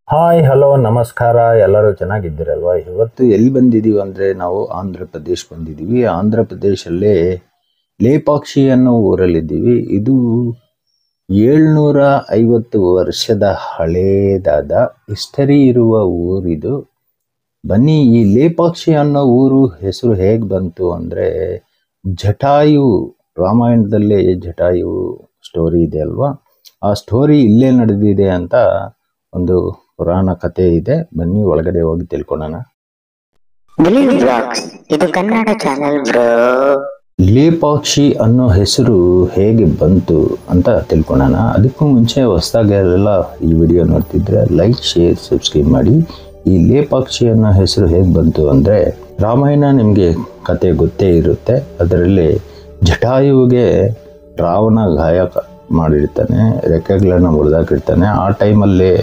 Hi hello ನಮಸ್ಕಾರ. ಎಲ್ಲರೂ ಚೆನ್ನಾಗಿದ್ದೀರಲ್ವಾ? ಇವತ್ತು ಎಲ್ಲಿ ಬಂದಿದ್ದೀವಿ ಅಂದರೆ ನಾವು ಆಂಧ್ರ ಪ್ರದೇಶ್ ಬಂದಿದ್ದೀವಿ. ಆಂಧ್ರ ಪ್ರದೇಶಲ್ಲೇ ಲೇಪಾಕ್ಷಿ ಅನ್ನೋ ಊರಲ್ಲಿದ್ದೀವಿ. ಇದು 750 ವರ್ಷದ ಹಳೇದಾದ ಹಿಸ್ಟರಿ ಇರುವ ಊರಿದು. ಬನ್ನಿ, ಈ ಲೇಪಾಕ್ಷಿ ಅನ್ನೋ ಊರು ಹೆಸರು ಹೇಗೆ ಬಂತು ಅಂದರೆ, ಜಟಾಯು ರಾಮಾಯಣದಲ್ಲೇ ಜಟಾಯು ಸ್ಟೋರಿ ಇದೆ ಅಲ್ವಾ, ಆ ಸ್ಟೋರಿ ಇಲ್ಲೇ ನಡೆದಿದೆ ಅಂತ ಒಂದು ಪುರಾಣ ಕಥೆ ಇದೆ. ಬನ್ನಿ ಒಳಗಡೆ ಹೋಗಿ ತಿಳ್ಕೊಳ್ಳೋಣ. ಇದು ಕನ್ನಡ ಚಾನೆಲ್ ಬ್ರೋ. ಲೇಪಾಕ್ಷಿ ಅನ್ನೋ ಹೆಸರು ಹೇಗೆ ಬಂತು ಅಂತ ತಿಳ್ಕೊಳ್ಳೋಣ. ಅದಕ್ಕೂ ಮುಂಚೆ ಹೊಸದಾಗೆಲ್ಲ ಈ ವಿಡಿಯೋ ನೋಡ್ತಿದ್ರೆ ಲೈಕ್, ಶೇರ್, ಸಬ್ಸ್ಕ್ರೈಬ್ ಮಾಡಿ. ಈ ಲೇಪಾಕ್ಷಿ ಅನ್ನೋ ಹೆಸರು ಹೇಗೆ ಬಂತು ಅಂದರೆ, ರಾಮಾಯಣ ನಿಮಗೆ ಕತೆ ಗೊತ್ತೇ ಇರುತ್ತೆ. ಅದರಲ್ಲಿ ಜಟಾಯುವಿಗೆ ರಾವಣ ಗಾಯ ಮಾಡಿರ್ತಾನೆ, ರೆಕ್ಕೆಗಳನ್ನು ಮುರಿದಾಕಿರ್ತಾನೆ. ಆ ಟೈಮಲ್ಲಿ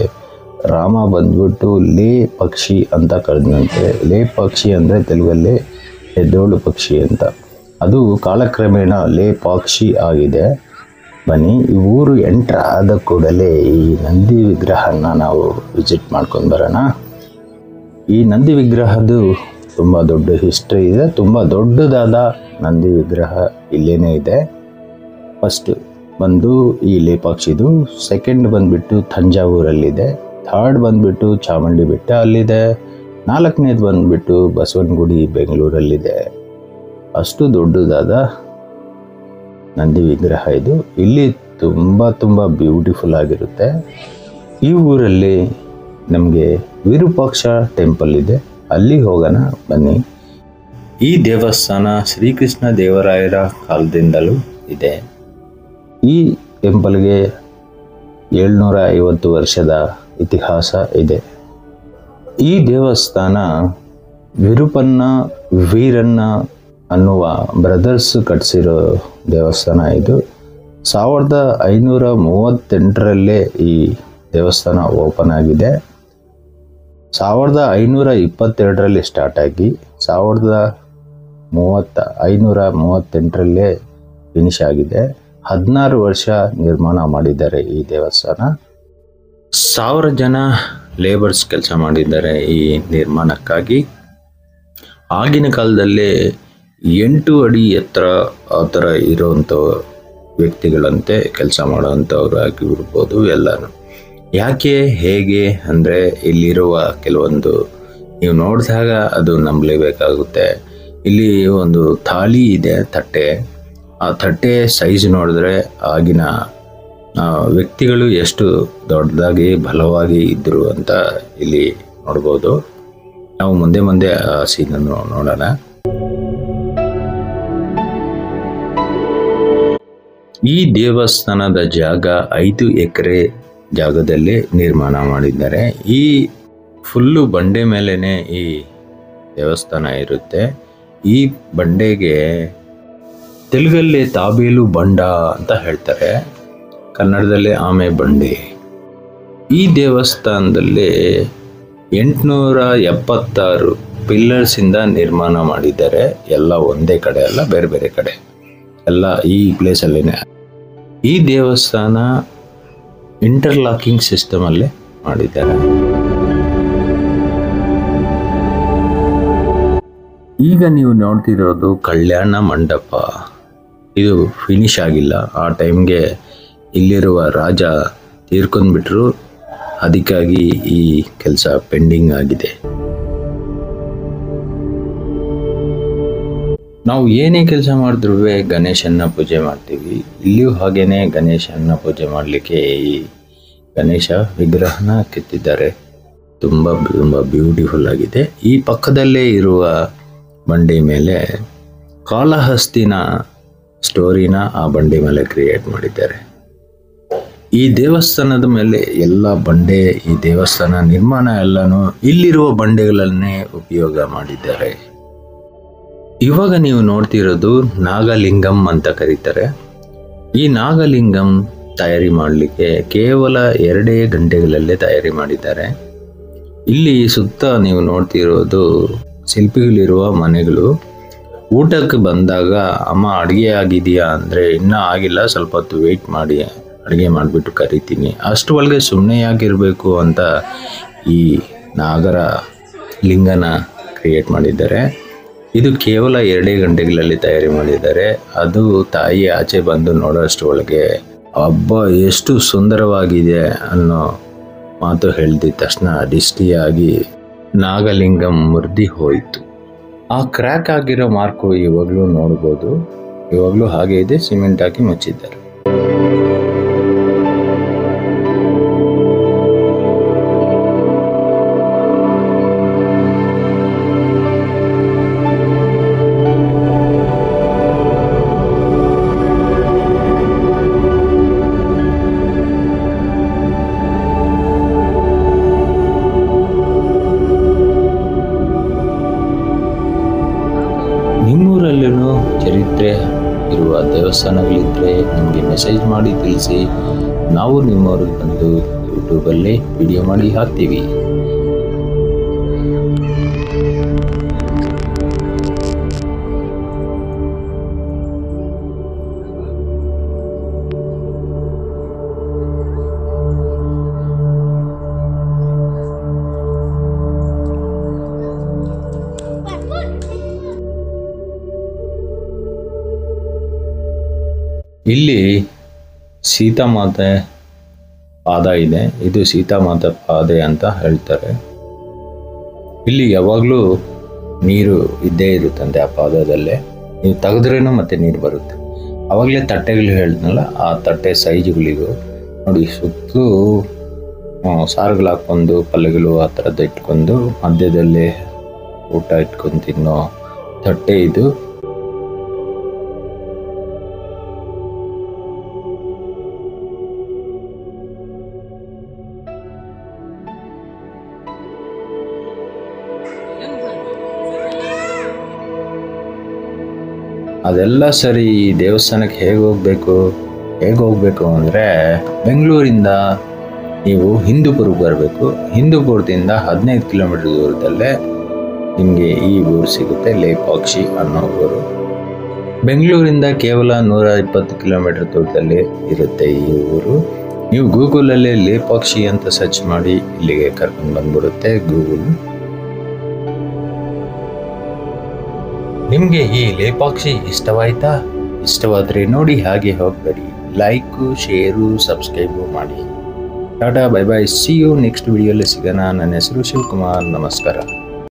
ರಾಮ ಬಂದ್ಬಿಟ್ಟು ಲೇ ಪಕ್ಷಿ ಅಂತ ಕರೆದಂತೆ. ಲೇ ಪಕ್ಷಿ ಅಂದರೆ ತೆಲುಗಲ್ಲಿ ಎದ್ದೋಳು ಪಕ್ಷಿ ಅಂತ. ಅದು ಕಾಲಕ್ರಮೇಣ ಲೇಪಾಕ್ಷಿ ಆಗಿದೆ. ಬನ್ನಿ, ಈ ಊರು ಎಂಟ್ರ್ ಆದ ಕೂಡಲೇ ಈ ನಂದಿ ವಿಗ್ರಹನ ನಾವು ವಿಸಿಟ್ ಮಾಡ್ಕೊಂಡು ಬರೋಣ. ಈ ನಂದಿ ವಿಗ್ರಹದ್ದು ತುಂಬ ದೊಡ್ಡ ಹಿಸ್ಟ್ರಿ ಇದೆ. ತುಂಬ ದೊಡ್ಡದಾದ ನಂದಿ ವಿಗ್ರಹ ಇಲ್ಲೇನೇ ಇದೆ. ಫಸ್ಟ್ ಬಂದು ಈ ಲೇಪಾಕ್ಷಿದು, ಸೆಕೆಂಡ್ ಬಂದುಬಿಟ್ಟು ತಂಜಾವೂರಲ್ಲಿದೆ, ಥರ್ಡ್ ಬಂದುಬಿಟ್ಟು ಚಾಮುಂಡಿ ಬೆಟ್ಟ ಅಲ್ಲಿದೆ, ನಾಲ್ಕನೇದು ಬಂದುಬಿಟ್ಟು ಬಸವನಗುಡಿ ಬೆಂಗಳೂರಲ್ಲಿದೆ. ಅಷ್ಟು ದೊಡ್ಡದಾದ ನಂದಿ ವಿಗ್ರಹ ಇದು. ಇಲ್ಲಿ ತುಂಬ ಬ್ಯೂಟಿಫುಲ್ ಆಗಿರುತ್ತೆ. ಈ ಊರಲ್ಲಿ ನಮಗೆ ವಿರೂಪಾಕ್ಷ ಟೆಂಪಲ್ ಇದೆ, ಅಲ್ಲಿ ಹೋಗೋಣ ಬನ್ನಿ. ಈ ದೇವಸ್ಥಾನ ಶ್ರೀಕೃಷ್ಣ ದೇವರಾಯರ ಕಾಲದಿಂದಲೂ ಇದೆ. ಈ ಟೆಂಪಲ್ಗೆ 750 ವರ್ಷದ ಇತಿಹಾಸ ಇದೆ. ಈ ದೇವಸ್ಥಾನ ವಿರೂಪಣ್ಣ ವೀರಣ್ಣ ಅನ್ನುವ ಬ್ರದರ್ಸ್ ಕಟ್ಟಿಸಿರೋ ದೇವಸ್ಥಾನ ಇದು. 1538ರಲ್ಲೇ ಈ ದೇವಸ್ಥಾನ ಓಪನ್ ಆಗಿದೆ. 1522ರಲ್ಲಿ ಸ್ಟಾರ್ಟ್ ಆಗಿ 1538ರಲ್ಲೇ ಫಿನಿಶ್ ಆಗಿದೆ. 16 ವರ್ಷ ನಿರ್ಮಾಣ ಮಾಡಿದ್ದಾರೆ ಈ ದೇವಸ್ಥಾನ. 1000 ಜನ ಲೇಬರ್ಸ್ ಕೆಲಸ ಮಾಡಿದ್ದಾರೆ ಈ ನಿರ್ಮಾಣಕ್ಕಾಗಿ. ಆಗಿನ ಕಾಲದಲ್ಲೇ 8 ಅಡಿ ಎತ್ತರ ಆ ಥರ ಇರೋವಂಥ ವ್ಯಕ್ತಿಗಳಂತೆ ಕೆಲಸ ಮಾಡೋವಂಥವ್ರು ಆಗಿರ್ಬೋದು ಎಲ್ಲನೂ. ಯಾಕೆ ಹೇಗೆ ಅಂದರೆ, ಇಲ್ಲಿರುವ ಕೆಲವೊಂದು ನೀವು ನೋಡಿದಾಗ ಅದು ನಂಬಲೇಬೇಕಾಗುತ್ತೆ. ಇಲ್ಲಿ ಒಂದು ಥಾಲಿ ಇದೆ, ತಟ್ಟೆ. ಆ ತಟ್ಟೆ ಸೈಜ್ ನೋಡಿದ್ರೆ ಆಗಿನ ವ್ಯಕ್ತಿಗಳು ಎಷ್ಟು ದೊಡ್ಡದಾಗಿ ಬಲವಾಗಿ ಇದ್ದರು ಅಂತ ಇಲ್ಲಿ ನೋಡ್ಬೋದು. ನಾವು ಮುಂದೆ ಆ ಸೀನನ್ನು ನೋಡೋಣ. ಈ ದೇವಸ್ಥಾನದ ಜಾಗ 5 ಎಕರೆ ಜಾಗದಲ್ಲಿ ನಿರ್ಮಾಣ ಮಾಡಿದ್ದಾರೆ. ಈ ಫುಲ್ಲು ಬಂಡೆ ಮೇಲೇ ಈ ದೇವಸ್ಥಾನ ಇರುತ್ತೆ. ಈ ಬಂಡೆಗೆ ತೆಲುಗಲ್ಲಿ ತಾಬೇಲು ಬಂಡ ಅಂತ ಹೇಳ್ತಾರೆ, ಕನ್ನಡದಲ್ಲಿ ಆಮೆ ಬಂಡೆ. ಈ ದೇವಸ್ಥಾನದಲ್ಲಿ 876 ಪಿಲ್ಲರ್ಸಿಂದ ನಿರ್ಮಾಣ ಮಾಡಿದ್ದಾರೆ. ಎಲ್ಲ ಒಂದೇ ಕಡೆ ಅಲ್ಲ, ಬೇರೆ ಬೇರೆ ಕಡೆ ಎಲ್ಲ ಈ ಪ್ಲೇಸಲ್ಲೇ. ಈ ದೇವಸ್ಥಾನ ಇಂಟರ್ಲಾಕಿಂಗ್ ಸಿಸ್ಟಮಲ್ಲೇ ಮಾಡಿದ್ದಾರೆ. ಈಗ ನೀವು ನೋಡ್ತಿರೋದು ಕಲ್ಯಾಣ ಮಂಟಪ. ಇದು ಫಿನಿಶ್ ಆಗಿಲ್ಲ. ಆ ಟೈಮ್ಗೆ ಇಲ್ಲಿರುವ ರಾಜ ತೀರ್ಕೊಂಡ್ಬಿಟ್ರು, ಅದಕ್ಕಾಗಿ ಈ ಕೆಲಸ ಪೆಂಡಿಂಗ್ ಆಗಿದೆ. ನಾವು ಏನೇ ಕೆಲಸ ಮಾಡಿದ್ರೂ ಗಣೇಶನ ಪೂಜೆ ಮಾಡ್ತೀವಿ. ಇಲ್ಲಿಯೂ ಹಾಗೇನೆ ಗಣೇಶನ ಪೂಜೆ ಮಾಡಲಿಕ್ಕೆ ಈ ಗಣೇಶ ವಿಗ್ರಹನ ಕೆತ್ತಿದ್ದಾರೆ. ತುಂಬ ಬ್ಯೂಟಿಫುಲ್ ಆಗಿದೆ. ಈ ಪಕ್ಕದಲ್ಲೇ ಇರುವ ಬಂಡೆ ಮೇಲೆ ಕಾಳಹಸ್ತಿನ ಸ್ಟೋರಿನ ಆ ಬಂಡೆ ಮೇಲೆ ಕ್ರಿಯೇಟ್ ಮಾಡಿದ್ದಾರೆ. ಈ ದೇವಸ್ಥಾನದ ಮೇಲೆ ಎಲ್ಲ ಬಂಡೆ, ಈ ದೇವಸ್ಥಾನ ನಿರ್ಮಾಣ ಎಲ್ಲನೂ ಇಲ್ಲಿರುವ ಬಂಡೆಗಳನ್ನೇ ಉಪಯೋಗ ಮಾಡಿದ್ದಾರೆ. ಇವಾಗ ನೀವು ನೋಡ್ತಿರೋದು ನಾಗಲಿಂಗಂ ಅಂತ ಕರೀತಾರೆ. ಈ ನಾಗಲಿಂಗಂ ತಯಾರಿ ಮಾಡಲಿಕ್ಕೆ ಕೇವಲ 2 ಗಂಟೆಗಳಲ್ಲೇ ತಯಾರಿ ಮಾಡಿದ್ದಾರೆ. ಇಲ್ಲಿ ಸುತ್ತ ನೀವು ನೋಡ್ತಿರೋದು ಶಿಲ್ಪಿಗಳಿರುವ ಮನೆಗಳು. ಊಟಕ್ಕೆ ಬಂದಾಗ ಅಮ್ಮ ಅಡುಗೆ ಆಗಿದೆಯಾ ಅಂದರೆ ಇನ್ನೂ ಆಗಿಲ್ಲ, ಸ್ವಲ್ಪ ಹೊತ್ತು ವೆಯ್ಟ್ ಮಾಡಿ ಅಡುಗೆ ಮಾಡಿಬಿಟ್ಟು ಕರಿತೀನಿ. ಅಷ್ಟು ಒಳಗೆ ಸುಮ್ಮನೆ ಯಾಕಿರಬೇಕು ಅಂತ ಈ ನಾಗರ ಲಿಂಗನ ಕ್ರಿಯೇಟ್ ಮಾಡಿದ್ದಾರೆ. ಇದು ಕೇವಲ 2 ಗಂಟೆಗಳಲ್ಲಿ ತಯಾರಿ ಮಾಡಿದ್ದಾರೆ. ಅದು ತಾಯಿ ಆಚೆ ಬಂದು ನೋಡೋಷ್ಟು ಒಳಗೆ ಹಬ್ಬ ಎಷ್ಟು ಸುಂದರವಾಗಿದೆ ಅನ್ನೋ ಮಾತು ಹೇಳ್ದಿದ್ದ ತಕ್ಷಣ ದಿಷ್ಟಿಯಾಗಿ ನಾಗಲಿಂಗಂ ಮುರಿದಿ ಹೋಯಿತು. ಆ ಕ್ರ್ಯಾಕ್ ಆಗಿರೋ ಮಾರ್ಕು ಇವಾಗಲೂ ನೋಡ್ಬೋದು. ಇವಾಗಲೂ ಹಾಗೆ ಇದೆ, ಸಿಮೆಂಟ್ ಹಾಕಿ ಮುಚ್ಚಿದ್ದಾರೆ. ನಿಮ್ಮೂರಲ್ಲೂ ಚರಿತ್ರೆ ಇರುವ ದೇವಸ್ಥಾನಗಳಿದ್ದರೆ ನಿಮಗೆ ಮೆಸೇಜ್ ಮಾಡಿ ತಿಳಿಸಿ. ನಾವು ನಿಮ್ಮೂರಿಗೆ ಬಂದು ಯೂಟ್ಯೂಬಲ್ಲಿ ವಿಡಿಯೋ ಮಾಡಿ ಹಾಕ್ತೀವಿ. ಇಲ್ಲಿ ಸೀತಾಮಾತೆ ಪಾದ ಇದೆ. ಇದು ಸೀತಾಮಾತೆ ಪಾದೆ ಅಂತ ಹೇಳ್ತಾರೆ. ಇಲ್ಲಿ ಯಾವಾಗಲೂ ನೀರು ಇದ್ದೇ ಇರುತ್ತಂತೆ ಆ ಪಾದದಲ್ಲೇ. ನೀವು ತೆಗೆದ್ರೇನು ಮತ್ತೆ ನೀರು ಬರುತ್ತೆ. ಆವಾಗಲೇ ತಟ್ಟೆಗಳು ಹೇಳಿದ್ನಲ್ಲ, ಆ ತಟ್ಟೆ ಸೈಜುಗಳಿಗೂ ನೋಡಿ, ಸುತ್ತಲೂ ಸಾರುಗಳು ಹಾಕ್ಕೊಂಡು ಪಲ್ಯಗಳು ಆ ಥರದ್ದು ಇಟ್ಕೊಂಡು ಮಧ್ಯದಲ್ಲೇ ಊಟ ಇಟ್ಕೊಂಡು ತಿನ್ನೋ ತಟ್ಟೆ ಇದು. ಅದೆಲ್ಲ ಸರಿ. ಈ ದೇವಸ್ಥಾನಕ್ಕೆ ಹೇಗೆ ಹೋಗಬೇಕು ಅಂದರೆ ಬೆಂಗಳೂರಿಂದ ನೀವು ಹಿಂದೂಪುರಕ್ಕೆ ಬರಬೇಕು. ಹಿಂದೂಪುರದಿಂದ 15 ಕಿಲೋಮೀಟರ್ ದೂರದಲ್ಲೇ ನಿಮಗೆ ಈ ಊರು ಸಿಗುತ್ತೆ, ಲೇಪಾಕ್ಷಿ ಅನ್ನೋ ಊರು. ಬೆಂಗಳೂರಿಂದ ಕೇವಲ 120 ಕಿಲೋಮೀಟರ್ ದೂರದಲ್ಲಿ ಇರುತ್ತೆ ಈ ಊರು. ನೀವು ಗೂಗಲಲ್ಲಿ ಲೇಪಾಕ್ಷಿ ಅಂತ ಸರ್ಚ್ ಮಾಡಿ ಇಲ್ಲಿಗೆ ಕರ್ಕೊಂಡು ಬಂದ್ಬಿಡುತ್ತೆ ಗೂಗಲ್. ನಿಮಗೆ ಈ ಲೇಪಾಕ್ಷಿ ಇಷ್ಟವಾಯ್ತಾ? ಇಷ್ಟವಾದರೆ ನೋಡಿ, ಹಾಗೆ ಹೋಗಬೇಡಿ. ಲೈಕು, ಶೇರು, ಸಬ್ಸ್ಕ್ರೈಬು ಮಾಡಿ. Tata, bye bye, see you next ವಿಡಿಯೋಲಿ ಸಿಗೋಣ. ನನ್ನ ಹೆಸರು ಶಿವಕುಮಾರ್. ನಮಸ್ಕಾರ.